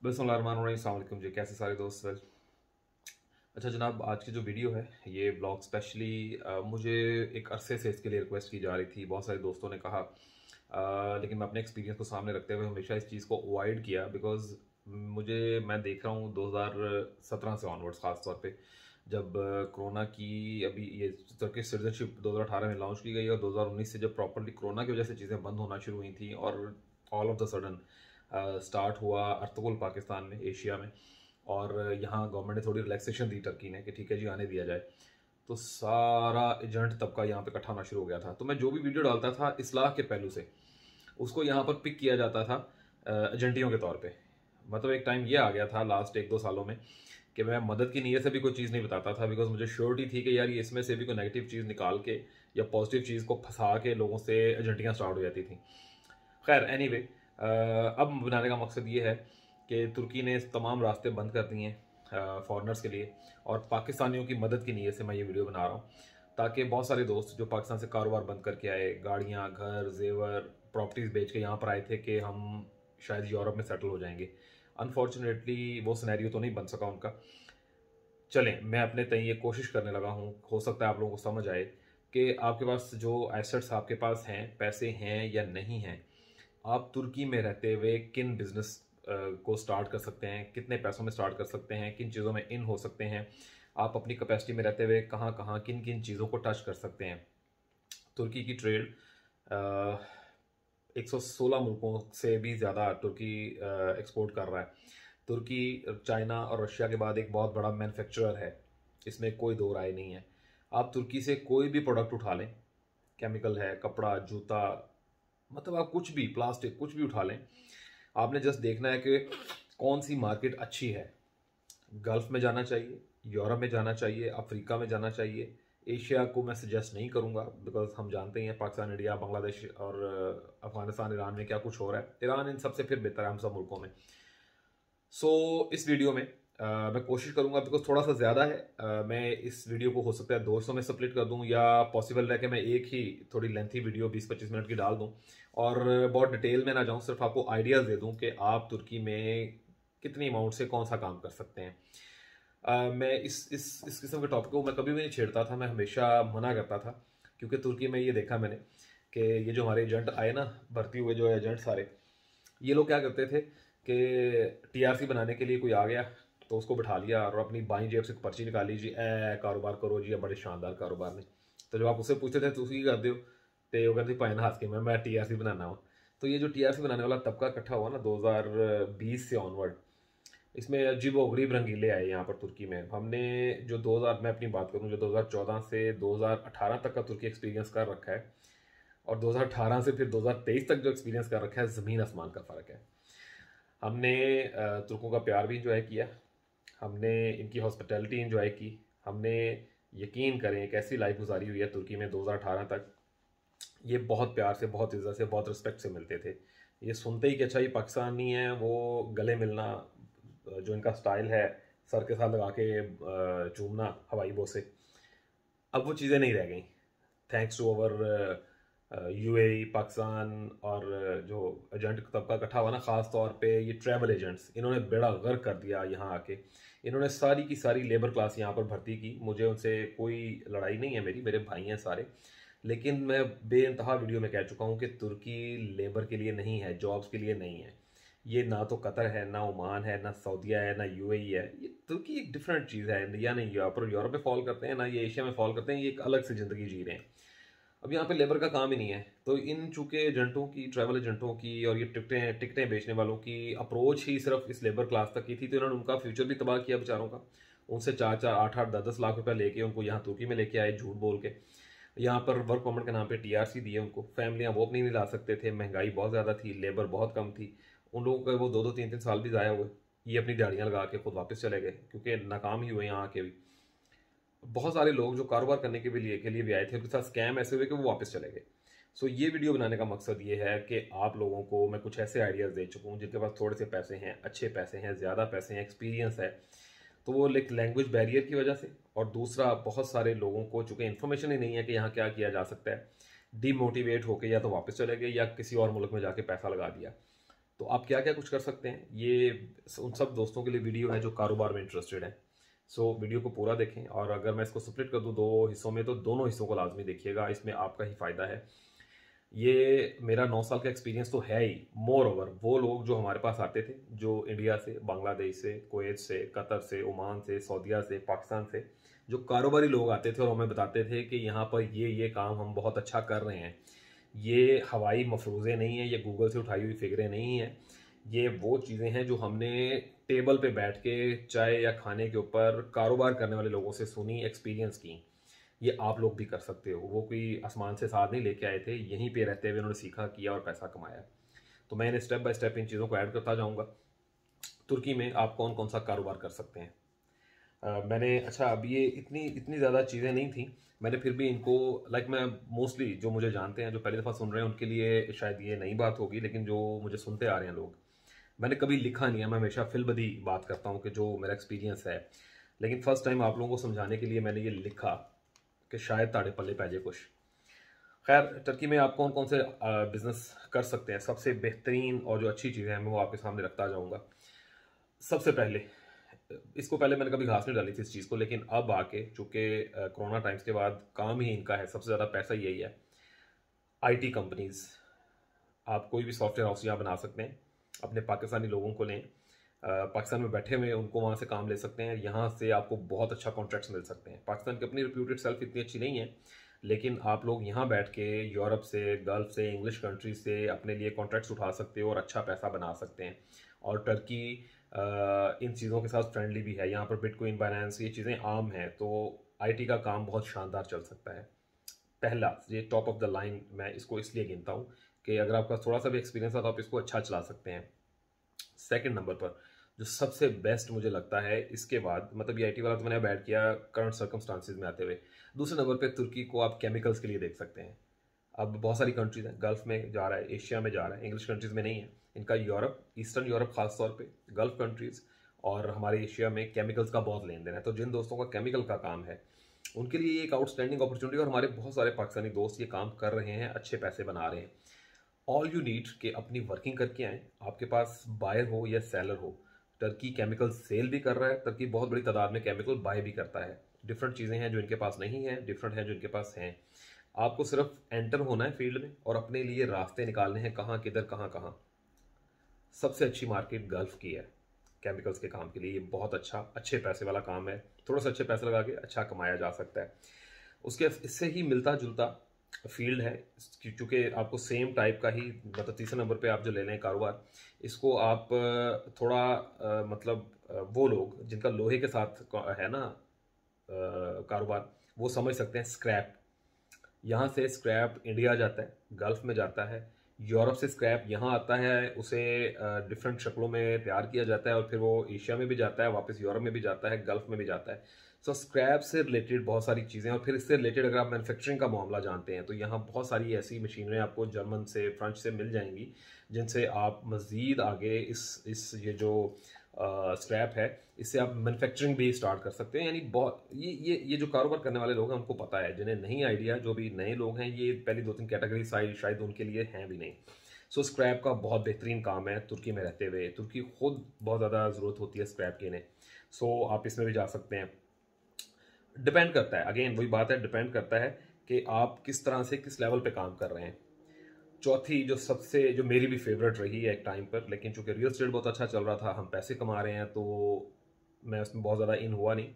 बिस्मिल्लाहिर्रहमानिर्रहीम जी, कैसे सारे दोस्त। अच्छा जनाब, आज की जो वीडियो है ये ब्लॉग स्पेशली मुझे एक अरसे से इसके लिए रिक्वेस्ट की जा रही थी। बहुत सारे दोस्तों ने कहा, लेकिन मैं अपने एक्सपीरियंस को सामने रखते हुए हमेशा इस चीज़ को अवॉइड किया। बिकॉज मैं देख रहा हूँ 2017 से ऑनवर्ड्स, ख़ास तौर पे जब कोरोना की अभी ये टर्किश सिटीजनशिप 2018 में लॉन्च की गई और 2019 से जब प्रॉपरली कोरोना की वजह से चीज़ें बंद होना शुरू हुई थी और all of the sudden start हुआ अर्तुगरुल पाकिस्तान में, एशिया में। और यहाँ गवर्नमेंट ने थोड़ी रिलैक्सेशन दी टर्की ने कि ठीक है जी आने दिया जाए, तो सारा एजेंट तबका यहाँ पे इकट्ठा होना शुरू हो गया था। तो मैं जो भी वीडियो डालता था इस्लाह के पहलू से, उसको यहाँ पर पिक किया जाता था एजेंटियों के तौर पे। मतलब एक टाइम ये आ गया था लास्ट 1-2 सालों में कि मैं मदद की नीयत से भी कोई चीज़ नहीं बताता था, बिकॉज मुझे श्योरिटी थी कि यार ये इसमें से भी कोई नेगेटिव चीज़ निकाल के या पॉजिटिव चीज़ को फंसा के लोगों से एजेंटियाँ स्टार्ट हो जाती थी। खैर एनीवे, अब बनाने का मकसद ये है कि तुर्की ने तमाम रास्ते बंद कर दिए हैं फॉरेनर्स के लिए, और पाकिस्तानियों की मदद की नीयत से मैं ये वीडियो बना रहा हूँ ताकि बहुत सारे दोस्त जो पाकिस्तान से कारोबार बंद करके आए, गाड़ियाँ, घर, जेवर, प्रॉपर्टीज़ बेच के यहाँ पर आए थे कि हम शायद यूरोप में सेटल हो जाएंगे। अनफॉर्चुनेटली वो सिनेरियो तो नहीं बन सका उनका। चलें, मैं अपने तय ये कोशिश करने लगा हूँ, हो सकता है आप लोगों को समझ आए कि आपके पास जो एसेट्स आपके पास हैं, पैसे हैं या नहीं हैं, आप तुर्की में रहते हुए किन बिजनेस को स्टार्ट कर सकते हैं, कितने पैसों में स्टार्ट कर सकते हैं, किन चीज़ों में इन हो सकते हैं, आप अपनी कैपेसिटी में रहते हुए कहाँ कहाँ किन किन चीज़ों को टच कर सकते हैं। तुर्की की ट्रेड 116 मुल्कों से भी ज़्यादा तुर्की एक्सपोर्ट कर रहा है। तुर्की चाइना और रशिया के बाद एक बहुत बड़ा मैन्युफैक्चरर है, इसमें कोई दो राय नहीं है। आप तुर्की से कोई भी प्रोडक्ट उठा लें, केमिकल है, कपड़ा, जूता, मतलब आप कुछ भी, प्लास्टिक, कुछ भी उठा लें, आपने जस्ट देखना है कि कौन सी मार्केट अच्छी है। गल्फ में जाना चाहिए, यूरोप में जाना चाहिए, अफ्रीका में जाना चाहिए। एशिया को मैं सजेस्ट नहीं करूंगा, बिकॉज हम जानते हैं पाकिस्तान, इंडिया, बांग्लादेश और अफगानिस्तान, ईरान में क्या कुछ हो रहा है। ईरान इन सबसे फिर बेहतर है हम सब मुल्कों में। इस वीडियो में मैं कोशिश करूंगा, बिकॉज थोड़ा सा ज़्यादा है, मैं इस वीडियो को हो सकता है 2 हिस्सों में स्प्लिट कर दूं, या पॉसिबल है कि मैं एक ही थोड़ी लेंथी वीडियो 20-25 मिनट की डाल दूं और बहुत डिटेल में ना जाऊं, सिर्फ आपको आइडियाज़ दे दूं कि आप तुर्की में कितनी अमाउंट से कौन सा काम कर सकते हैं। मैं इस किस्म के टॉपिक को मैं कभी भी नहीं छेड़ता था, मैं हमेशा मना करता था, क्योंकि तुर्की में ये देखा मैंने कि ये जो हमारे एजेंट आए ना, भर्ती हुए जो एजेंट सारे, ये लोग क्या करते थे कि टीआरसी बनाने के लिए कोई आ गया तो उसको बिठा लिया और अपनी बाईं जेब से पर्ची निकाली, जी ए कारोबार करो जी, बड़े शानदार कारोबार ने। तो जब आप उससे पूछते थे तुम कर दो, तो वो कहते पैन हंस के मैं टीआरसी बनाना हूँ। तो ये जो टीआरसी बनाने वाला तबका इकट्ठा हुआ ना 2020 से ऑनवर्ड, इसमें अजीब व गरीब रंगीले आए यहाँ पर तुर्की में। हमने जो 2000, मैं अपनी बात करूँ, जो 2014 से 2018 तक का तुर्की एक्सपीरियंस कर रखा है, और 2018 से फिर 2023 तक जो एक्सपीरियंस कर रखा है, ज़मीन आसमान का फ़र्क है। हमने तुर्कों का प्यार भी इंजॉय किया, हमने इनकी हॉस्पिटैलिटी इंजॉय की, हमने, यकीन करें, एक ऐसी लाइफ गुजारी हुई है तुर्की में 2018 तक। ये बहुत प्यार से, बहुत इज्जत से, बहुत रिस्पेक्ट से मिलते थे। ये सुनते ही कि अच्छा ये पाकिस्तानी है, वो गले मिलना, जो इनका स्टाइल है, सर के साथ लगा के चूमना हवाई बोसे, अब वो चीज़ें नहीं रह गई, thanks to our UAE, Pakistan. और जो एजेंट तबका इकट्ठा हुआ ना, ख़ास तौर पे ये ट्रैवल एजेंट्स, इन्होंने बेड़ा गर्क कर दिया यहाँ आके। इन्होंने सारी की सारी लेबर क्लास यहाँ पर भर्ती की। मुझे उनसे कोई लड़ाई नहीं है, मेरे भाई हैं सारे, लेकिन मैं बेइंतहा वीडियो में कह चुका हूँ कि तुर्की लेबर के लिए नहीं है, जॉब्स के लिए नहीं है। ये ना तो कतर है, ना ओमान है, ना सऊदीया है, ना यूएई है। ये तुर्की एक डिफरेंट चीज़ है। इंडिया नहीं, यूरोप में फॉल करते हैं, ना ये एशिया में फॉल करते हैं। ये एक अलग से ज़िंदगी जी रहे हैं। अब यहाँ पे लेबर का काम ही नहीं है, तो इन चूंकि एजेंटों की, ट्रैवल एजेंटों की और ये टिकटें टिकटें बेचने वालों की अप्रोच ही सिर्फ इस लेबर क्लास तक की थी, तो इन्होंने उनका फ्यूचर भी तबाह किया बेचारों का। उनसे 4-4, 8-8, 10-10 लाख रुपया लेके उनको यहाँ तुर्की में लेके आए झूठ बोल के। यहाँ पर वर्क परमिट के नाम पे टीआरसी दिए उनको। फैमिलियाँ वो अपनी नहीं ला सकते थे, महंगाई बहुत ज़्यादा थी, लेबर बहुत कम थी। उन लोगों का वो 2-2, 3-3 साल भी ज़ाया हुए। ये अपनी दिहाड़ियाँ लगा के खुद वापस चले गए, क्योंकि नाकाम ही हुए यहाँ आके भी। बहुत सारे लोग जो कारोबार करने के लिए भी आए थे, उनके साथ स्कैम ऐसे हुए कि वो वापस चले गए। ये वीडियो बनाने का मकसद ये है कि आप लोगों को मैं कुछ ऐसे आइडियाज़ दे चुका हूँ जिनके पास थोड़े से पैसे हैं, अच्छे पैसे हैं, ज़्यादा पैसे हैं, एक्सपीरियंस है, तो वो एक लैंग्वेज बैरियर की वजह से, और दूसरा बहुत सारे लोगों को चूँकि इन्फॉर्मेशन ही नहीं है कि यहाँ क्या किया जा सकता है, डीमोटिवेट होकर या तो वापस चले गए या किसी और मुल्क में जाके पैसा लगा दिया। तो आप क्या क्या कुछ कर सकते हैं, ये उन सब दोस्तों के लिए वीडियो है जो कारोबार में इंटरेस्टेड है। सो वीडियो को पूरा देखें, और अगर मैं इसको स्प्लिट कर दूँ 2 हिस्सों में तो दोनों हिस्सों को लाजमी देखिएगा, इसमें आपका ही फ़ायदा है। ये मेरा 9 साल का एक्सपीरियंस तो है ही। मोर ओवर वो लोग जो हमारे पास आते थे, जो इंडिया से, बांग्लादेश से, कुवैत से, कतर से, ओमान से, सऊदीया से, पाकिस्तान से, जो कारोबारी लोग आते थे और हमें बताते थे कि यहाँ पर ये काम हम बहुत अच्छा कर रहे हैं, ये हवाई मफरूज़े नहीं हैं, ये गूगल से उठाई हुई फिगरें नहीं हैं, ये वो चीज़ें हैं जो हमने टेबल पे बैठ के चाय या खाने के ऊपर कारोबार करने वाले लोगों से सुनी, एक्सपीरियंस की। ये आप लोग भी कर सकते हो। वो कोई आसमान से साथ नहीं लेके आए थे, यहीं पे रहते हुए उन्होंने सीखा, किया और पैसा कमाया। तो मैं स्टेप बाय स्टेप इन चीज़ों को ऐड करता जाऊँगा। तुर्की में आप कौन कौन सा कारोबार कर सकते हैं। मैंने अच्छा, अब ये इतनी इतनी ज़्यादा चीज़ें नहीं थी, मैंने फिर भी इनको मैं मोस्टली जो मुझे जानते हैं, जो पहली दफ़ा सुन रहे हैं, उनके लिए शायद ये नई बात होगी, लेकिन जो मुझे सुनते आ रहे हैं लोग, मैंने कभी लिखा नहीं है, मैं हमेशा फिलबदी बात करता हूँ कि जो मेरा एक्सपीरियंस है। लेकिन फ़र्स्ट टाइम आप लोगों को समझाने के लिए मैंने ये लिखा कि शायद ताड़े पल्ले पै जाए कुछ। खैर, टर्की में आप कौन कौन से बिज़नेस कर सकते हैं, सबसे बेहतरीन और जो अच्छी चीज़ें हैं मैं वो आपके सामने रखता जाऊँगा। सबसे पहले, इसको पहले मैंने कभी घास नहीं डाली थी इस चीज़ को, लेकिन अब आके चूँकि कोरोना टाइम्स के बाद काम ही इनका है, सबसे ज़्यादा पैसा यही है। आईटी कंपनीज़, आप कोई भी सॉफ्टवेयर हाउस यहाँ बना सकते हैं, अपने पाकिस्तानी लोगों को लें, पाकिस्तान में बैठे हुए उनको वहाँ से काम ले सकते हैं, यहाँ से आपको बहुत अच्छा कॉन्ट्रैक्ट्स मिल सकते हैं। पाकिस्तान की अपनी रिप्यूटेड सेल्फ इतनी अच्छी नहीं है, लेकिन आप लोग यहाँ बैठ के यूरोप से, गल्फ से, इंग्लिश कंट्रीज से अपने लिए कॉन्ट्रैक्ट्स उठा सकते हो और अच्छा पैसा बना सकते हैं। और टर्की इन चीज़ों के साथ फ्रेंडली भी है, यहाँ पर बिटकॉइन, बाइनेंस, ये चीज़ें आम हैं, तो आईटी का काम बहुत शानदार चल सकता है। पहला, ये टॉप ऑफ द लाइन मैं इसको इसलिए गिनता हूँ कि अगर आपका थोड़ा सा भी एक्सपीरियंस है तो आप इसको अच्छा चला सकते हैं। सेकंड नंबर पर जो सबसे बेस्ट मुझे लगता है इसके बाद, मतलब ये आईटी वाला तो मैंने अब ऐड किया करंट सर्कमस्टांसिस में आते हुए, दूसरे नंबर पे तुर्की को आप केमिकल्स के लिए देख सकते हैं। अब बहुत सारी कंट्रीज हैं, गल्फ में जा रहा है, एशिया में जा रहा है, इंग्लिश कंट्रीज में नहीं है इनका। यूरोप, ईस्टर्न यूरोप खास तौर पे, गल्फ कंट्रीज और हमारे एशिया में केमिकल्स का बहुत लेन देन है। तो जिन दोस्तों का केमिकल का काम है उनके लिए एक आउटस्टैंडिंग अपॉर्चुनिटी, और हमारे बहुत सारे पाकिस्तानी दोस्त ये काम कर रहे हैं, अच्छे पैसे बना रहे हैं। ऑल यू नीड कि अपनी वर्किंग करके आएँ, आपके पास बायर हो या सेलर हो। टर्की केमिकल सेल भी कर रहा है, टर्की बहुत बड़ी तादाद में केमिकल बाय भी करता है। डिफरेंट चीज़ें हैं जो इनके पास नहीं है, डिफरेंट हैं जो इनके पास हैं। आपको सिर्फ एंटर होना है फील्ड में और अपने लिए रास्ते निकालने हैं, कहाँ किधर कहाँ कहाँ। सबसे अच्छी मार्केट गल्फ की है केमिकल्स के काम के लिए। ये बहुत अच्छा, अच्छे पैसे वाला काम है, थोड़ा सा अच्छे पैसे लगा के अच्छा कमाया जा सकता है। उसके इससे ही मिलता जुलता फील्ड है, क्योंकि आपको सेम टाइप का ही, मतलब तीसरे नंबर पे आप जो ले लें कारोबार, इसको आप थोड़ा वो लोग जिनका लोहे के साथ है ना कारोबार, वो समझ सकते हैं। स्क्रैप, यहाँ से स्क्रैप इंडिया जाता है, गल्फ में जाता है, यूरोप से स्क्रैप यहाँ आता है, उसे डिफरेंट शक्लों में तैयार किया जाता है और फिर वो एशिया में भी जाता है, वापस यूरोप में भी जाता है, गल्फ में भी जाता है। सो स्क्रैप से रिलेटेड बहुत सारी चीज़ें, और फिर इससे रिलेटेड अगर आप मैन्युफैक्चरिंग का मामला जानते हैं तो यहाँ बहुत सारी ऐसी मशीनें आपको जर्मन से, फ्रेंच से मिल जाएंगी, जिनसे आप मज़ीद आगे इस ये जो स्क्रैप है, इससे आप मैन्युफैक्चरिंग भी स्टार्ट कर सकते हैं। यानी बहुत ये जो कारोबार करने वाले लोग हैं उनको पता है, जिन्हें नहीं आइडिया, जो भी नए लोग हैं, ये पहली 2-3 कैटेगरी शायद उनके लिए हैं भी नहीं। सो स्क्रैप का बहुत बेहतरीन काम है तुर्की में रहते हुए। तुर्की खुद बहुत ज़्यादा ज़रूरत होती है स्क्रैप की इन्हें। सो आप इसमें भी जा सकते हैं। डिपेंड करता है, अगेन वही बात है, डिपेंड करता है कि आप किस तरह से, किस लेवल पे काम कर रहे हैं। चौथी, जो मेरी भी फेवरेट रही है एक टाइम पर, लेकिन चूंकि रियल स्टेट बहुत अच्छा चल रहा था, हम पैसे कमा रहे हैं, तो मैं उसमें बहुत ज़्यादा इन हुआ नहीं।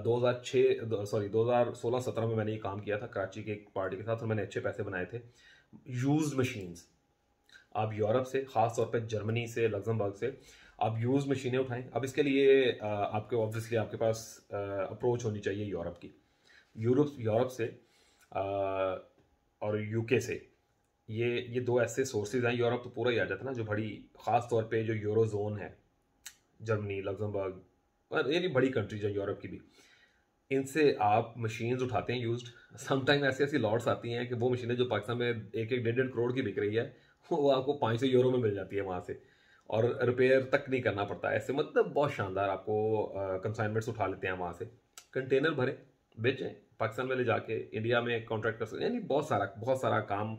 2016-17 में मैंने ये काम किया था कराची के एक पार्टी के साथ, और मैंने अच्छे पैसे बनाए थे। यूज्ड मशीन्स, आप यूरोप से, ख़ास तौर पे जर्मनी से, लग्जमबर्ग से आप यूज्ड मशीनें उठाएं। अब इसके लिए आपके ऑब्वियसली आपके पास अप्रोच होनी चाहिए यूरोप की, यूरोप से और यूके से। ये दो ऐसे सोर्सेज हैं, यूरोप तो पूरा ही आ जाता है ना, जो बड़ी ख़ास तौर पे जो यूरो जोन है, जर्मनी, लग्जमबर्ग, और ये बड़ी कंट्रीज है यूरोप की भी, इनसे आप मशीन्स उठाते हैं यूज्ड। समटाइम ऐसी ऐसी लॉट्स आती हैं कि वो मशीनें जो पाकिस्तान में 1-1, 1.5 करोड़ की बिक रही है, वो आपको 500 यूरो में मिल जाती है वहाँ से, और रिपेयर तक नहीं करना पड़ता। ऐसे मतलब बहुत शानदार आपको कंसाइनमेंट्स उठा लेते हैं वहाँ से, कंटेनर भरे, बेचें, पाकिस्तान में ले जाके इंडिया में कॉन्ट्रैक्ट कर सकते हैं। यानी बहुत सारा काम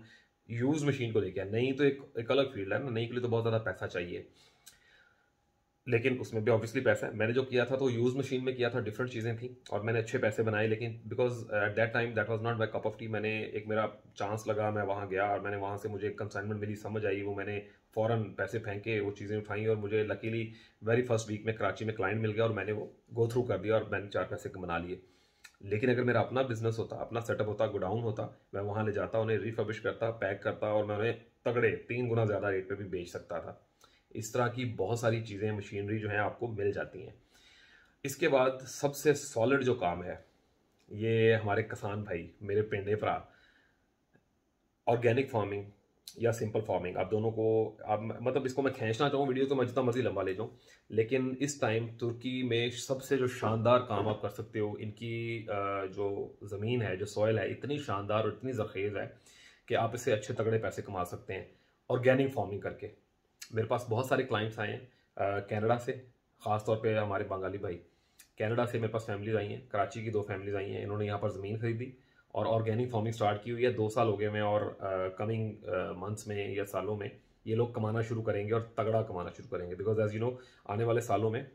यूज मशीन को लेके आया। नई तो एक अलग फील्ड है ना, नई के लिए तो बहुत ज़्यादा पैसा चाहिए, लेकिन उसमें भी ऑब्वियसली पैसा है। मैंने जो किया था तो यूज़ मशीन में किया था, डिफरेंट चीज़ें थी और मैंने अच्छे पैसे बनाए, लेकिन because at that time that was not my cup of T. मैंने एक मेरा चांस लगा, मैं वहाँ गया और मैंने वहाँ से मुझे कंसाइनमेंट मिली, समझ आई, वो मैंने फ़ौरन पैसे फेंके, वो चीज़ें उठाई और मुझे लकीली वेरी फर्स्ट वीक में कराची में क्लाइंट मिल गया और मैंने वो गो थ्रू कर दिया और मैंने 4 पैसे बना लिए। लेकिन अगर मेरा अपना बिजनेस होता, अपना सेटअप होता, गोडाउन होता, मैं वहाँ ले जाता, उन्हें रिफर्बिश करता, पैक करता और मैं उन्हें तगड़े 3 गुना ज़्यादा रेट पे भी बेच सकता था। इस तरह की बहुत सारी चीज़ें, मशीनरी जो है आपको मिल जाती हैं। इसके बाद सबसे सॉलिड जो काम है, ये हमारे किसान भाई, मेरे पेंडे भरा, ऑर्गेनिक फार्मिंग या सिंपल फार्मिंग, आप दोनों को, आप मतलब इसको मैं खींचना चाहूँ वीडियो तो मैं जितना मर्जी लंबा ले जाऊँ, लेकिन इस टाइम तुर्की में सबसे जो शानदार काम आप कर सकते हो, इनकी जो ज़मीन है, जो सॉइल है, इतनी शानदार और इतनी ज़रखेज़ है कि आप इससे अच्छे तगड़े पैसे कमा सकते हैं ऑर्गेनिक फार्मिंग करके। मेरे पास बहुत सारे क्लाइंट्स आए हैं कनाडा से, ख़ास तौर पे हमारे बंगाली भाई। कनाडा से मेरे पास फैमिलीज आई हैं, कराची की 2 फैमिलीज आई हैं, इन्होंने यहाँ पर ज़मीन खरीदी और ऑर्गेनिक फार्मिंग स्टार्ट की हुई है। 2 साल हो गए हैं और कमिंग मंथ्स में या सालों में ये लोग कमाना शुरू करेंगे और तगड़ा कमाना शुरू करेंगे, बिकॉज एज यू नो आने वाले सालों में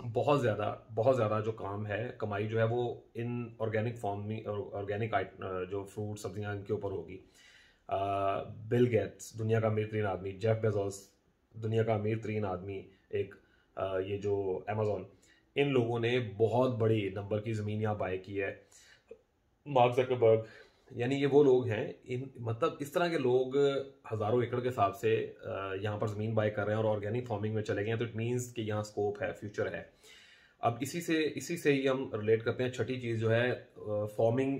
बहुत ज़्यादा जो काम है, कमाई जो है वो इन ऑर्गेनिक फार्मिंग और ऑर्गेनिक जो फ्रूट सब्जियां इनके ऊपर होगी। बिल गेट्स, दुनिया का अमीर तरीन आदमी, जेफ बेजोस, दुनिया का अमीर तरीन आदमी, एक ये जो अमेजोन, इन लोगों ने बहुत बड़ी नंबर की ज़मीन यहाँ बाय की है। मार्क जकरबर्ग, यानी ये वो लोग हैं, इन मतलब इस तरह के लोग हज़ारों एकड़ के हिसाब से यहाँ पर ज़मीन बाय कर रहे हैं और ऑर्गेनिक फार्मिंग में चले गए हैं, तो इट मीन्स कि यहाँ स्कोप है, फ्यूचर है। अब इसी से ही हम रिलेट करते हैं छठी चीज़ जो है फार्मिंग,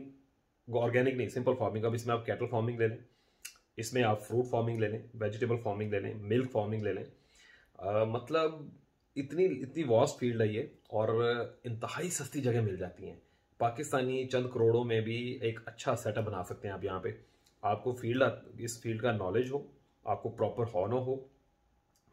ऑर्गेनिक नहीं, सिंपल फार्मिंग। अब इसमें आप कैटल फार्मिंग ले लें, इसमें आप फ्रूट फार्मिंग ले लें, वेजिटेबल फार्मिंग ले लें, मिल्क फार्मिंग ले लें, मतलब इतनी इतनी वास्ट फील्ड है ये और इंतहाई सस्ती जगह मिल जाती हैं। पाकिस्तानी चंद करोड़ों में भी एक अच्छा सेटअप बना सकते हैं आप यहाँ पे। आपको इस फील्ड का नॉलेज हो, आपको प्रॉपर हॉनर हो,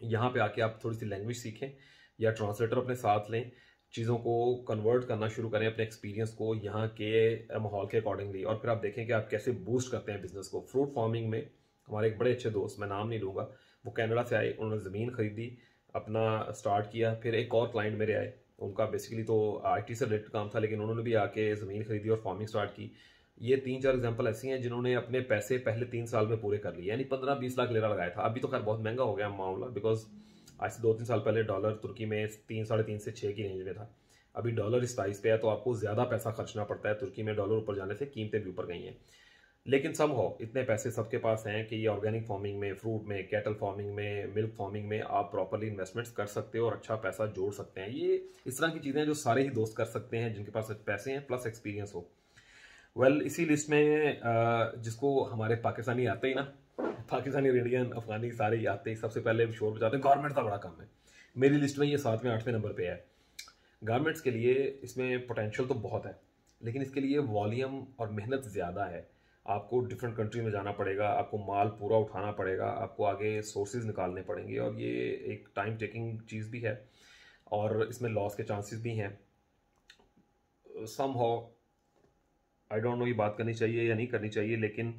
यहाँ पे आके आप थोड़ी सी लैंग्वेज सीखें या ट्रांसलेटर अपने साथ लें, चीज़ों को कन्वर्ट करना शुरू करें अपने एक्सपीरियंस को यहाँ के माहौल के अकॉर्डिंगली, और फिर आप देखें कि आप कैसे बूस्ट करते हैं बिजनेस को। फ्रूट फार्मिंग में हमारे एक बड़े अच्छे दोस्त, मैं नाम नहीं लूँगा, वो कनाडा से आए, उन्होंने ज़मीन खरीदी, अपना स्टार्ट किया। फिर एक और क्लाइंट मेरे आए, उनका बेसिकली तो आईटी से रिलेटेड काम था, लेकिन उन्होंने भी आके ज़मीन खरीदी और फार्मिंग स्टार्ट की। ये 3-4 एग्जांपल ऐसी हैं जिन्होंने अपने पैसे पहले 3 साल में पूरे कर लिए, यानी 15-20 लाख लेरा लगाया था। अभी तो खैर बहुत महंगा हो गया मामला, बिकॉज आज से 2-3 साल पहले डॉलर तुर्की में 3, 3.5 से 6 की रेंज में था। अभी डॉलर इस प्राइस पे है तो आपको ज़्यादा पैसा खर्चना पड़ता है तुर्की में। डॉलर ऊपर जाने से कीमतें भी ऊपर गई हैं, लेकिन सम हो इतने पैसे सबके पास हैं कि ये ऑर्गेनिक फार्मिंग में, फ्रूट में, कैटल फार्मिंग में, मिल्क फार्मिंग में आप प्रॉपरली इन्वेस्टमेंट्स कर सकते हो और अच्छा पैसा जोड़ सकते हैं। ये इस तरह की चीज़ें जो सारे ही दोस्त कर सकते हैं जिनके पास पैसे हैं प्लस एक्सपीरियंस हो। इसी लिस्ट में जिसको हमारे पाकिस्तानी आते ही ना, पाकिस्तानी, इंडियन, अफगानी सारे ही आते ही सबसे पहले शोर बजाते हैं गवर्नमेंट का बड़ा काम है। मेरी लिस्ट में ये 7वें 8वें नंबर पे है। गारमेंट्स के लिए इसमें पोटेंशियल तो बहुत है, लेकिन इसके लिए वॉल्यूम और मेहनत ज़्यादा है। आपको डिफरेंट कंट्री में जाना पड़ेगा, आपको माल पूरा उठाना पड़ेगा, आपको आगे सोर्सेज निकालने पड़ेंगे और ये एक टाइम टेकिंग चीज़ भी है और इसमें लॉस के चांसेस भी हैं। Somehow I don't know ये बात करनी चाहिए या नहीं करनी चाहिए, लेकिन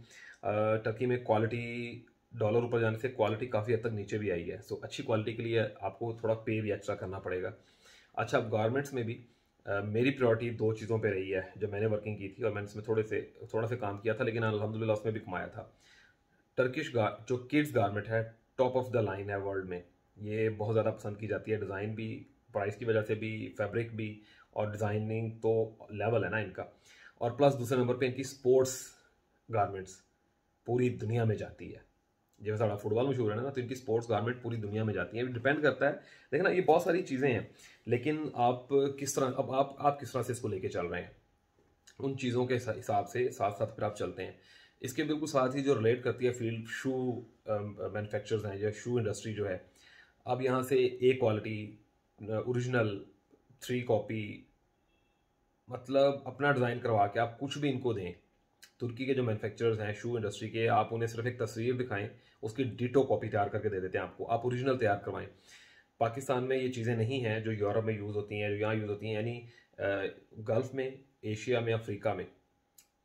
टर्की में क्वालिटी, डॉलर ऊपर जाने से क्वालिटी काफ़ी हद तक नीचे भी आई है। सो अच्छी क्वालिटी के लिए आपको थोड़ा पे भी एक्स्ट्रा करना पड़ेगा। अच्छा, अब गारमेंट्स में भी मेरी प्रायोरिटी 2 चीज़ों पे रही है जब मैंने वर्किंग की थी, और मैंने इसमें थोड़ा सा काम किया था, लेकिन अल्हम्दुलिल्लाह उसमें भी कमाया था। जो किड्स गारमेंट है, टॉप ऑफ द लाइन है वर्ल्ड में। ये बहुत ज़्यादा पसंद की जाती है, डिज़ाइन भी, प्राइस की वजह से भी, फैब्रिक भी, और डिज़ाइनिंग तो लेवल है ना इनका। और प्लस दूसरे नंबर पे इनकी स्पोर्ट्स गारमेंट्स पूरी दुनिया में जाती है। जैसे सारा फुटबॉल मशहूर है ना, तो इनकी स्पोर्ट्स गारमेंट पूरी दुनिया में जाती है। डिपेंड करता है, देखना ये बहुत सारी चीज़ें हैं, लेकिन आप किस तरह, अब आप किस तरह से इसको लेके चल रहे हैं, उन चीज़ों के हिसाब से साथ साथ फिर आप चलते हैं। इसके बिल्कुल साथ ही जो रिलेट करती है फील्ड, शू मैन्युफैक्चरर्स हैं या शू इंडस्ट्री जो है, अब यहाँ से ए क्वालिटी, ओरिजिनल, 3 कॉपी, मतलब अपना डिज़ाइन करवा के आप कुछ भी इनको दें। तुर्की के जो मैन्युफैक्चरर्स हैं शू इंडस्ट्री के, आप उन्हें सिर्फ एक तस्वीर दिखाएं, उसकी डिटो कॉपी तैयार करके दे देते हैं आपको, आप ओरिजिनल तैयार करवाएं। पाकिस्तान में ये चीज़ें नहीं हैं जो यूरोप में यूज़ होती हैं, जो यहाँ यूज़ होती हैं, यानी गल्फ़ में, एशिया में, अफ्रीका में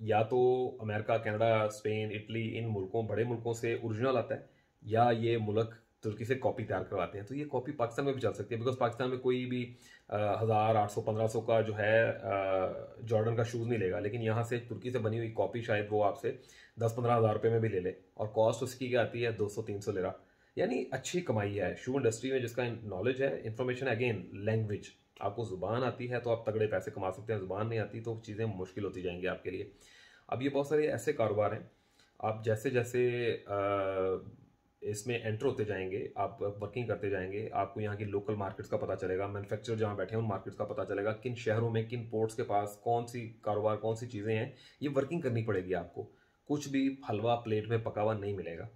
या तो अमेरिका, कनाडा, स्पेन, इटली, इन मुल्कों, बड़े मुल्कों से ओरिजिनल आता है, या ये मुल्क तुर्की से कॉपी तैयार करवाते हैं। तो ये कॉपी पाकिस्तान में भी चल सकती है, बिकॉज पाकिस्तान में कोई भी 1800-1500 का जो है जॉर्डन का शूज़ नहीं लेगा, लेकिन यहाँ से तुर्की से बनी हुई कॉपी शायद वो आपसे 10-15 हज़ार रुपये में भी ले ले, और कॉस्ट उसकी क्या आती है, 200-300 लिरा। यानी अच्छी कमाई है शू इंडस्ट्री में। जिसका नॉलेज है, इन्फॉर्मेशन, अगेन लैंग्वेज, आपको ज़ुबान आती है तो आप तगड़े पैसे कमा सकते हैं, ज़ुबान नहीं आती तो चीज़ें मुश्किल होती जाएंगी आपके लिए। अब ये बहुत सारे ऐसे कारोबार हैं, आप जैसे जैसे इसमें एंटर होते जाएंगे, आप वर्किंग करते जाएंगे, आपको यहाँ की लोकल मार्केट्स का पता चलेगा, मैन्युफैक्चरर जहाँ बैठे हैं उन मार्केट्स का पता चलेगा, किन शहरों में, किन पोर्ट्स के पास कौन सी कारोबार, कौन सी चीज़ें हैं। ये वर्किंग करनी पड़ेगी आपको, कुछ भी हलवा प्लेट में पका हुआ नहीं मिलेगा।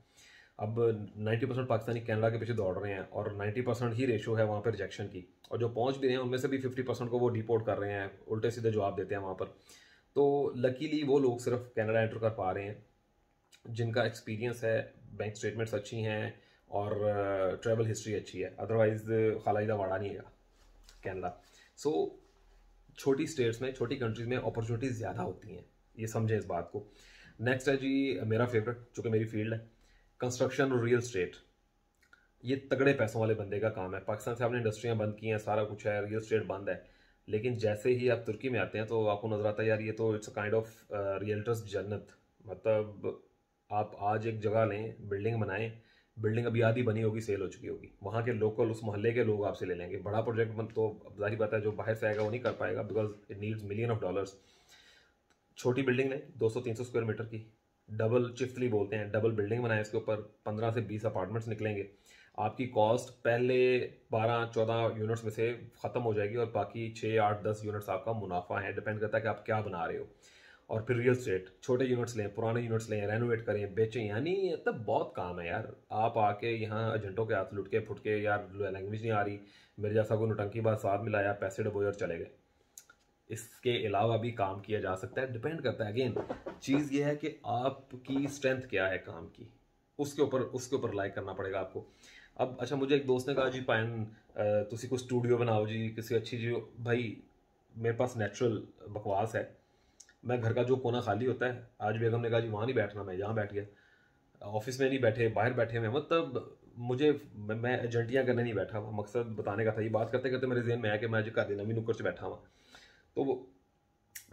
अब 90% पाकिस्तानी कनाडा के पीछे दौड़ रहे हैं, और 90% ही रेशो है वहाँ पर रिजेक्शन की, और जो पहुँच भी रहे हैं उनमें से भी 50% को वो डिपोर्ट कर रहे हैं, उल्टे सीधे जवाब देते हैं वहाँ पर। तो लकीली वो लोग सिर्फ कनाडा एंटर कर पा रहे हैं जिनका एक्सपीरियंस है, बैंक स्टेटमेंट्स अच्छी हैं, और ट्रैवल हिस्ट्री अच्छी है। अदरवाइज खालाइदा वाड़ा नहीं है कनाडा। सो छोटी स्टेट्स में, छोटी कंट्रीज में अपॉर्चुनिटीज़ ज़्यादा होती हैं, ये समझें इस बात को। नेक्स्ट है जी मेरा फेवरेट, जो कि मेरी फील्ड है, कंस्ट्रक्शन और रियल एस्टेट। ये तगड़े पैसों वाले बंदे का काम है। पाकिस्तान से आपने इंडस्ट्रियाँ बंद की हैं, सारा कुछ है, रियल एस्टेट बंद है, लेकिन जैसे ही आप तुर्की में आते हैं तो आपको नज़र आता है यार ये तो इट्स काइंड ऑफ रियल्टर्स जन्नत। मतलब आप आज एक जगह लें, बिल्डिंग बनाएं, बिल्डिंग अभी आधी बनी होगी, सेल हो चुकी होगी, वहाँ के लोकल, उस मोहल्ले के लोग आपसे ले लेंगे। बड़ा प्रोजेक्ट बन तो जाहिर बात है जो बाहर से आएगा वो नहीं कर पाएगा, because it needs million of dollars. छोटी बिल्डिंग लें 200-300 स्क्वायर मीटर की, डबल चिफ्टली बोलते हैं, डबल बिल्डिंग बनाएं, इसके ऊपर 15 से 20 अपार्टमेंट्स निकलेंगे। आपकी कॉस्ट पहले 12-14 यूनिट्स में से ख़त्म हो जाएगी, और बाकी 6-8-10 यूनिट्स आपका मुनाफा है। डिपेंड करता है कि आप क्या बना रहे हो। और फिर रियल स्टेट, छोटे यूनिट्स लें, पुराने यूनिट्स लें, रेनोवेट करें, बेचें, यानी मतलब बहुत काम है यार। आप आके यहाँ एजेंटों के हाथ लुट के फुट के, यार लैंग्वेज नहीं आ रही, मेरे जैसा कोई नौटंकी बात साथ मिलाया, पैसे डबोए और चले गए। इसके अलावा भी काम किया जा सकता है। डिपेंड करता है, अगेन चीज़ ये है कि आपकी स्ट्रेंथ क्या है काम की, उसके ऊपर लाइक करना पड़ेगा आपको। अब अच्छा, मुझे एक दोस्त ने कहा जी पायन तुसी कोई स्टूडियो बनाओ जी, किसी अच्छी जी। भाई मेरे पास नेचुरल बकवास है, मैं घर का जो कोना खाली होता है, आज बेगम ने कहा जी वहाँ नहीं बैठना, मैं यहाँ बैठ गया। ऑफिस में नहीं बैठे, बाहर बैठे हुए, मतलब मुझे, मैं एजेंटियाँ करने नहीं बैठा हुआ, मकसद बताने का था। ये बात करते करते मेरे जहन में आया कि मैं आज कर देना भी नुक्कड़ से बैठा हुआ। तो वो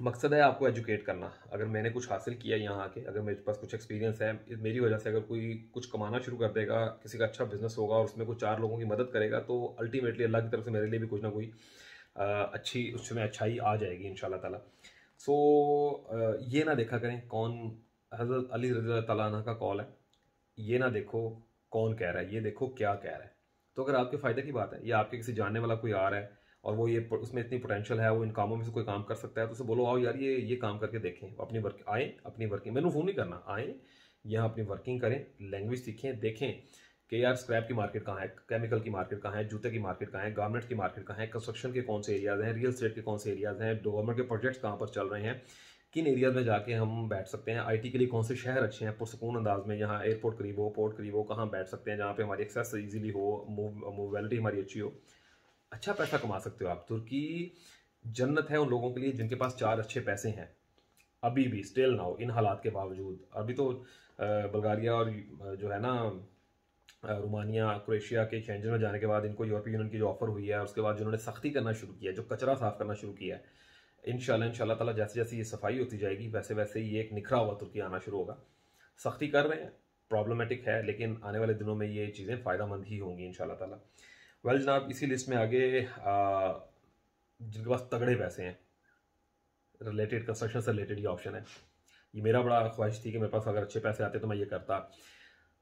मकसद है आपको एजुकेट करना। अगर मैंने कुछ हासिल किया यहाँ आके, अगर मेरे पास कुछ एक्सपीरियंस है, मेरी वजह से अगर कोई कुछ कमाना शुरू कर देगा, किसी का अच्छा बिजनेस होगा और उसमें कुछ 4 लोगों की मदद करेगा, तो अल्टीमेटली अल्लाह की तरफ से मेरे लिए भी कुछ ना कोई अच्छी उसमें अच्छाई आ जाएगी इंशाल्लाह ताला। सो ये ना देखा करें कौन, हज़रत अली रज़ी अल्लाह ताला अन्हु का कॉल है, ये ना देखो कौन कह रहा है, ये देखो क्या कह रहा है। तो अगर आपके फ़ायदे की बात है, या आपके किसी जानने वाला कोई आ रहा है और वो ये उसमें इतनी पोटेंशियल है, वो इन कामों में से कोई काम कर सकता है, तो उसे बोलो आओ यार ये काम करके देखें, अपनी वर्क आए, अपनी वर्किंग, मैंने फ़ोन नहीं करना, आए यहाँ अपनी वर्किंग करें, लैंग्वेज सीखें, देखें कि यार स्क्रैप की मार्केट कहाँ है, केमिकल की मार्केट कहाँ है, जूते की मार्केट कहाँ है, गारमेंट्स की मार्केट कहाँ है, कंस्ट्रक्शन के कौन से एरियाज़ हैं, रियल एस्टेट के कौन से एरियाज़ हैं, गवर्नमेंट के प्रोजेक्ट्स कहाँ पर चल रहे हैं, किन एरियाज में जाके हम बैठ सकते हैं, आईटी के लिए कौन से शहर अच्छे हैं पुरसकून अंदाज में, यहाँ एयरपोर्ट करीब हो, पोर्ट करीब हो, कहाँ बैठ सकते हैं जहाँ पे हमारी एक्सेस ईजिली हो, मूवेलिटी हमारी अच्छी हो। अच्छा पैसा कमा सकते हो आप। तुर्की जन्नत है उन लोगों के लिए जिनके पास 4 अच्छे पैसे हैं, अभी भी स्टिल नाउ, इन हालात के बावजूद। अभी तो बल्गारिया और जो है ना रोमानिया, क्रोएशिया के शेंजन में जाने के बाद इनको यूरोपीय यूनियन की जो ऑफर हुई है, उसके बाद जिन्होंने सख्ती करना शुरू किया, जो कचरा साफ करना शुरू किया है, इंशाल्लाह ताला जैसे जैसे ये सफाई होती जाएगी वैसे वैसे ये एक निखरा हुआ तुर्की आना शुरू होगा। सख्ती कर रहे हैं, प्रॉब्लमेटिक है, लेकिन आने वाले दिनों में ये चीज़ें फ़ायदेमंद ही होंगी इंशाल्लाह ताला। वेल जनाब, इसी लिस्ट में आगे जिनके पास तगड़े पैसे हैं, रिलेटेड कंस्ट्रक्शन से रिलेटेड ये ऑप्शन है। ये मेरा बड़ा ख्वाहिश थी कि मेरे पास अगर अच्छे पैसे आते तो मैं ये करता।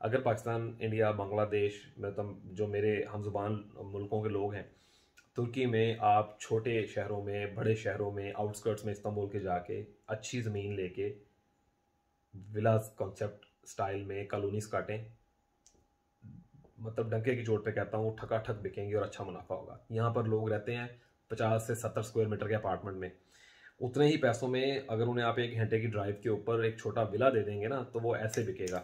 अगर पाकिस्तान, इंडिया, बांग्लादेश, मतलब जो मेरे हमजुबान मुल्कों के लोग हैं, तुर्की में आप छोटे शहरों में, बड़े शहरों में, आउटस्कर्ट्स में इस्तांबुल के जाके अच्छी ज़मीन लेके विलास कॉन्सेप्ट स्टाइल में कॉलोनीज काटें, मतलब डंके की चोट पे कहता हूँ, ठकाठक बिकेंगे और अच्छा मुनाफा होगा। यहाँ पर लोग रहते हैं 50 से 70 स्क्वायर मीटर के अपार्टमेंट में, उतने ही पैसों में अगर उन्हें आप 1 घंटे की ड्राइव के ऊपर एक छोटा विला दे देंगे ना, तो वो ऐसे बिकेगा।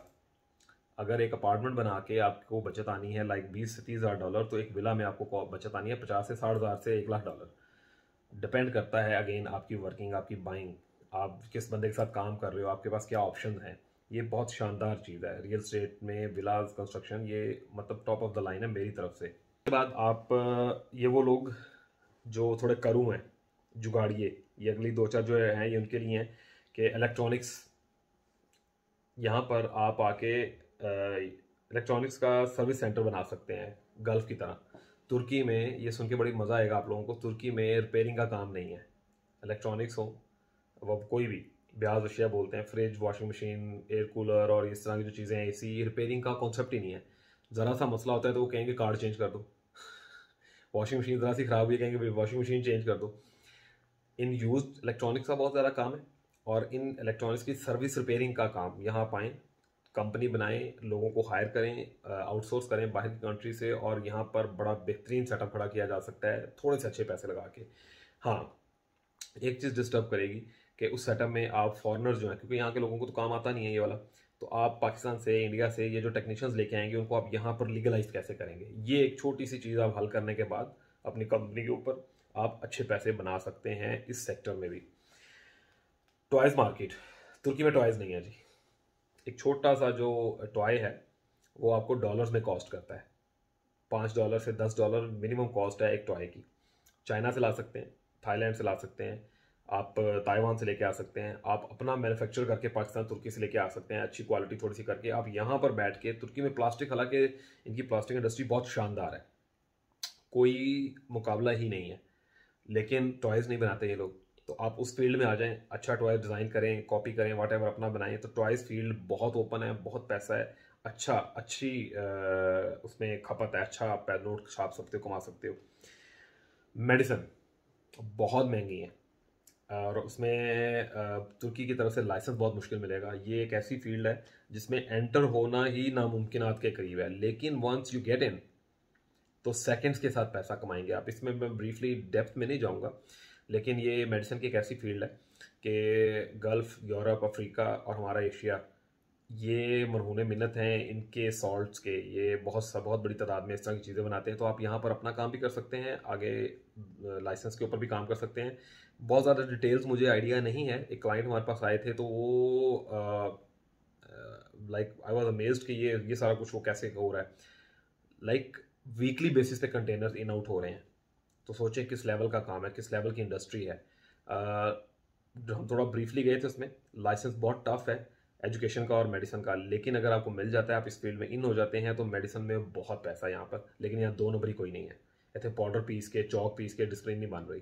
अगर एक अपार्टमेंट बना के आपको बचत आनी है लाइक 20 से 30 हज़ार डॉलर, तो एक विला में आपको बचत आनी है 50 से 60 हज़ार से 1 लाख डॉलर। डिपेंड करता है अगेन आपकी वर्किंग, आपकी बाइंग, आप किस बंदे के साथ काम कर रहे हो, आपके पास क्या ऑप्शन हैं। ये बहुत शानदार चीज़ है रियल स्टेट में, विलास कंस्ट्रक्शन, ये मतलब टॉप ऑफ द लाइन है मेरी तरफ से। उसके बाद आप ये वो लोग जो थोड़े करू हैं, जुगाड़िए, ये अगली दो चार जो हैं ये उनके लिए हैं कि इलेक्ट्रॉनिक्स, यहाँ पर आप आके इलेक्ट्रॉनिक्स का सर्विस सेंटर बना सकते हैं गल्फ़ की तरह। तुर्की में, ये सुन के बड़ी मज़ा आएगा आप लोगों को, तुर्की में रिपेयरिंग का काम नहीं है। इलेक्ट्रॉनिक्स हो, वो कोई भी ब्याज अशिया बोलते हैं, fridge, washing machine, air cooler और इस तरह की जो चीज़ें हैं, एसी, रिपेयरिंग का कॉन्सेप्ट ही नहीं है। ज़रा सा मसला होता है तो वो कहेंगे कार्ड चेंज कर दो। वॉशिंग मशीन ज़रा सी ख़राब हुई, कहेंगे वॉशिंग मशीन चेंज कर दो। इन यूज्ड इलेक्ट्रॉनिक्स का बहुत ज़्यादा काम है, और इन इलेक्ट्रॉनिक्स की सर्विस रिपेयरिंग का काम यहाँ पाएँ, कंपनी बनाएं, लोगों को हायर करें, आउटसोर्स करें बाहर की कंट्री से, और यहाँ पर बड़ा बेहतरीन सेटअप खड़ा किया जा सकता है थोड़े से अच्छे पैसे लगा के। हाँ, एक चीज़ डिस्टर्ब करेगी कि उस सेटअप में आप फॉरेनर्स जो हैं, क्योंकि यहाँ के लोगों को तो काम आता नहीं है ये वाला, तो आप पाकिस्तान से, इंडिया से ये जो टेक्नीशियंस लेके आएंगे उनको आप यहाँ पर लीगलाइज कैसे करेंगे। ये एक छोटी सी चीज़ आप हल करने के बाद अपनी कंपनी के ऊपर आप अच्छे पैसे बना सकते हैं इस सेक्टर में भी। टॉयज़ मार्केट, तुर्की में टॉयज़ नहीं है जी। एक छोटा सा जो टॉय है वो आपको डॉलर्स में कॉस्ट करता है, $5 से $10 मिनिमम कॉस्ट है एक टॉय की। चाइना से ला सकते हैं, थाईलैंड से ला सकते हैं, आप ताइवान से लेके आ सकते हैं, आप अपना मैन्युफैक्चर करके पाकिस्तान, तुर्की से लेके आ सकते हैं, अच्छी क्वालिटी थोड़ी सी करके आप यहाँ पर बैठ के। तुर्की में प्लास्टिक, हालांकि इनकी प्लास्टिक इंडस्ट्री बहुत शानदार है, कोई मुकाबला ही नहीं है, लेकिन टॉयज़ नहीं बनाते ये लोग। तो आप उस फील्ड में आ जाएं, अच्छा टॉय डिज़ाइन करें, कॉपी करें, वॉट एवर अपना बनाएं। तो टॉयज़ फील्ड बहुत ओपन है, बहुत पैसा है, अच्छी उसमें खपत है, अच्छा आप नोट छाप सकते हो, कमा सकते हो। मेडिसिन बहुत महंगी है, और उसमें तुर्की की तरफ से लाइसेंस बहुत मुश्किल मिलेगा। ये एक ऐसी फील्ड है जिसमें एंटर होना ही नामुमकिनात के करीब है, लेकिन वंस यू गेट इन तो सेकंड्स के साथ पैसा कमाएंगे आप। इसमें मैं ब्रीफली डेप्थ में नहीं जाऊंगा, लेकिन ये मेडिसिन की एक ऐसी फील्ड है कि गल्फ़, यूरोप, अफ्रीका और हमारा एशिया, ये मरहूने मिन्नत हैं इनके सॉल्ट्स के। ये बहुत बड़ी तादाद में इस तरह की चीज़ें बनाते हैं। तो आप यहाँ पर अपना काम भी कर सकते हैं, आगे लाइसेंस के ऊपर भी काम कर सकते हैं। बहुत ज़्यादा डिटेल्स मुझे आइडिया नहीं है। एक क्लाइंट हमारे पास आए थे तो वो लाइक आई वॉज अमेज्ड कि ये सारा कुछ वो कैसे हो रहा है। लाइक वीकली बेसिस पे कंटेनर्स इन आउट हो रहे हैं। तो सोचें किस लेवल का काम है, किस लेवल की इंडस्ट्री है। हम थोड़ा ब्रीफली गए थे उसमें। लाइसेंस बहुत टफ है एजुकेशन का और मेडिसिन का, लेकिन अगर आपको मिल जाता है, आप इस फील्ड में इन हो जाते हैं, तो मेडिसिन में बहुत पैसा है यहाँ पर। लेकिन यहाँ दो नंबरी कोई नहीं है, ऐसे पाउडर पीस के, चौक पीस के डिस्प्लिन नहीं बन रही,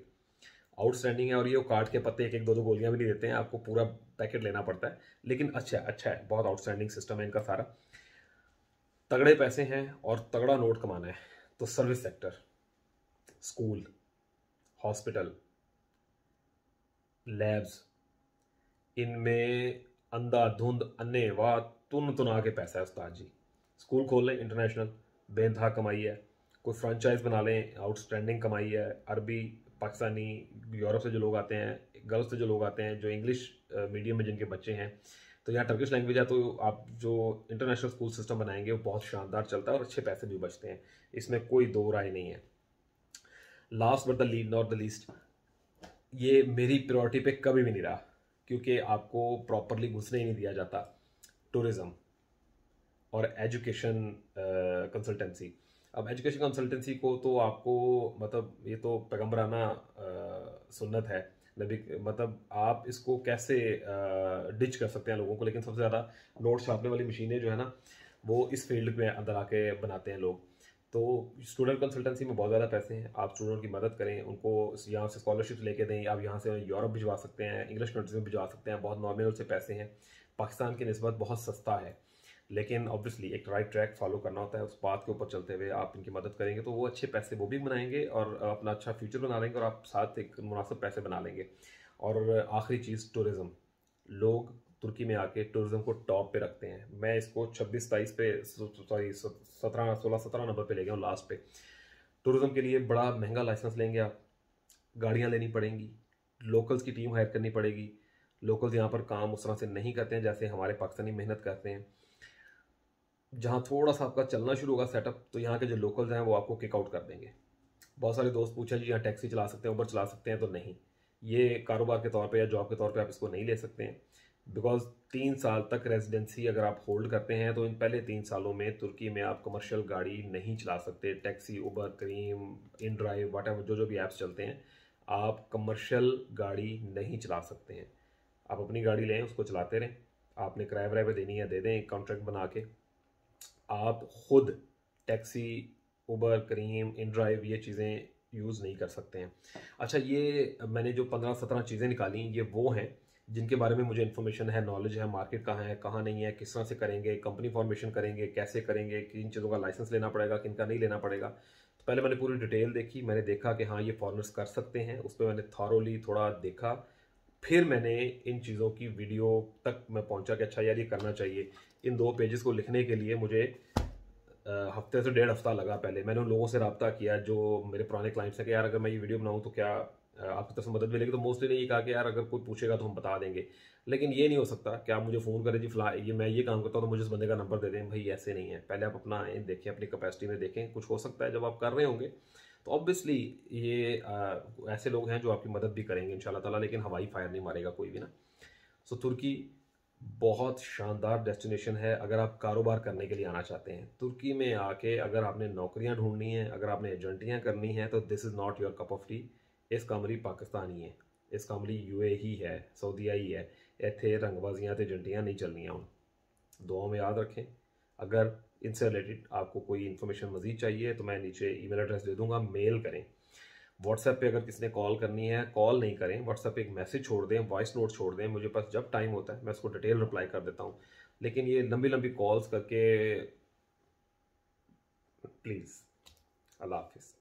आउटस्टैंडिंग है। और ये काट के पत्ते एक एक दो गोलियां भी नहीं देते हैं, आपको पूरा पैकेट लेना पड़ता है। लेकिन अच्छा है, बहुत आउटस्टैंडिंग सिस्टम है इनका सारा। तगड़े पैसे हैं और तगड़ा नोट कमाना है तो service sector, school, hospital, labs, इनमें अंधाधुंध अन्नेवाह तुन तुना के पैसा है उस्ताद जी। स्कूल खोल लें इंटरनेशनल, बेइंतहा कमाई है। कोई फ्रेंचाइज बना लें, आउटस्टैंडिंग कमाई है। अरबी, पाकिस्तानी, यूरोप से जो लोग आते हैं, गल्फ से जो लोग आते हैं, जो इंग्लिश मीडियम में जिनके बच्चे हैं, तो यहाँ टर्किश लैंग्वेज है, तो आप जो इंटरनेशनल स्कूल सिस्टम बनाएंगे वो बहुत शानदार चलता है और अच्छे पैसे भी बचते हैं, इसमें कोई दो राय नहीं है। Last but the lead not the least, ये मेरी प्रायोरिटी पे कभी भी नहीं रहा, क्योंकि आपको प्रॉपरली घुसने ही नहीं दिया जाता। टूरिज़्म और एजुकेशन कंसल्टेंसी। अब एजुकेशन कंसल्टेंसी को तो आपको, मतलब ये तो पैगम्बराना सुन्नत है नबी, मतलब आप इसको कैसे डिच कर सकते हैं लोगों को। लेकिन सबसे ज़्यादा नोट छापने वाली मशीनें जो है ना, वो इस फील्ड में अंदर आके बनाते हैं लोग। तो स्टूडेंट कंसल्टेंसी में बहुत ज़्यादा पैसे हैं। आप स्टूडेंट की मदद करें, उनको यहाँ से स्कॉलरशिप लेके दें, आप यहाँ से यूरोप भिजवा सकते हैं, इंग्लिश कंट्रीज में भिजवा सकते हैं, बहुत नॉमिनल से पैसे हैं, पाकिस्तान की निस्बत बहुत सस्ता है। लेकिन ऑब्वियसली एक राइट ट्रैक फॉलो करना होता है, उस बात के ऊपर चलते हुए आप इनकी मदद करेंगे तो वो अच्छे पैसे वो भी बनाएंगे और अपना अच्छा फ्यूचर बना लेंगे, और आप साथ एक मुनासिब पैसे बना लेंगे। और आखिरी चीज़, टूरिज़्म। लोग तुर्की में आके टूरिज़्म को टॉप पे रखते हैं। मैं इसको 26-27 पे, सॉरी 16-17 नंबर पे ले गया हूँ लास्ट पे। टूरिज़्म के लिए बड़ा महंगा लाइसेंस लेंगे आप, गाड़ियाँ लेनी पड़ेंगी, लोकल्स की टीम हायर करनी पड़ेगी। लोकल्स यहाँ पर काम उस तरह से नहीं करते हैं जैसे हमारे पाकिस्तानी मेहनत करते हैं। जहाँ थोड़ा सा आपका चलना शुरू होगा सेटअप, तो यहाँ के जो लोकल्स हैं वो आपको किक आउट कर देंगे। बहुत सारे दोस्त पूछे जी यहाँ टैक्सी चला सकते हैं, उबर चला सकते हैं, तो नहीं, ये कारोबार के तौर पे या जॉब के तौर पे आप इसको नहीं ले सकते हैं, बिकॉज 3 साल तक रेजिडेंसी अगर आप होल्ड करते हैं तो इन पहले 3 सालों में तुर्की में आप कमर्शियल गाड़ी नहीं चला सकते। Taxi, Uber, Careem, inDrive, whatever जो भी ऐप्स चलते हैं, आप कमर्शियल गाड़ी नहीं चला सकते हैं। आप अपनी गाड़ी लें, उसको चलाते रहें, आपने किराए वराए पे देनी है दे दें, एक कॉन्ट्रैक्ट बना के। आप खुद taxi, Uber, Careem, in drive ये चीज़ें यूज़ नहीं कर सकते हैं। अच्छा, ये मैंने जो 15-17 चीज़ें निकाली, ये वो हैं जिनके बारे में मुझे इन्फॉर्मेशन है, नॉलेज है, मार्केट कहाँ है कहाँ नहीं है, किस तरह से करेंगे, कंपनी फॉर्मेशन करेंगे, कैसे करेंगे, किन चीज़ों का लाइसेंस लेना पड़ेगा, किन का नहीं लेना पड़ेगा। तो पहले मैंने पूरी डिटेल देखी, मैंने देखा कि हाँ ये फॉरेनर्स कर सकते हैं, उस पर मैंने थॉरोली थोड़ा देखा। फिर मैंने इन चीज़ों की वीडियो तक मैं पहुंचा कि अच्छा यार ये करना चाहिए। इन 2 पेजेस को लिखने के लिए मुझे हफ्ते से 1.5 हफ्ता लगा। पहले मैंने उन लोगों से रब्ता किया जो मेरे पुराने क्लाइंट्स हैं कि यार अगर मैं ये वीडियो बनाऊं तो क्या आपकी तरफ से मदद मिलेगी। तो मोस्टली ने ये कहा कि यार अगर कोई पूछेगा तो हम बता देंगे, लेकिन ये नहीं हो सकता कि आप मुझे फ़ोन करें जी फला ये मैं ये काम करता हूँ तो मुझे इस बंदे का नंबर दे दें। भाई ऐसे नहीं है, पहले आप अपना देखें, अपनी कैपेसिटी में देखें। कुछ हो सकता है जब आप कर रहे होंगे तो ऑब्वियसली ये ऐसे लोग हैं जो आपकी मदद भी करेंगे इंशाल्लाह ताला, लेकिन हवाई फायर नहीं मारेगा कोई भी ना। सो तुर्की बहुत शानदार डेस्टिनेशन है अगर आप कारोबार करने के लिए आना चाहते हैं। तुर्की में आके अगर आपने नौकरियां ढूंढनी है, अगर आपने एजेंटियां करनी है, तो this is not your cup of T. इस कमरी पाकिस्तानी है, इस कमरी यूए ही है, सऊदीया ही है। इतने रंगबाजियां तो एजेंटियां नहीं चलनियाँ हूँ। दुआओं में याद रखें। अगर इनसे रिलेटेड आपको कोई इन्फॉर्मेशन मज़ीद चाहिए तो मैं नीचे ईमेल एड्रेस दे दूंगा, मेल करें। व्हाट्सएप पे अगर किसी ने कॉल करनी है, कॉल नहीं करें, व्हाट्सएप पे एक मैसेज छोड़ दें, वॉइस नोट छोड़ दें। मुझे पास जब टाइम होता है मैं उसको डिटेल रिप्लाई कर देता हूँ, लेकिन ये लंबी लंबी कॉल्स करके प्लीज़। अल्लाह हाफिज़।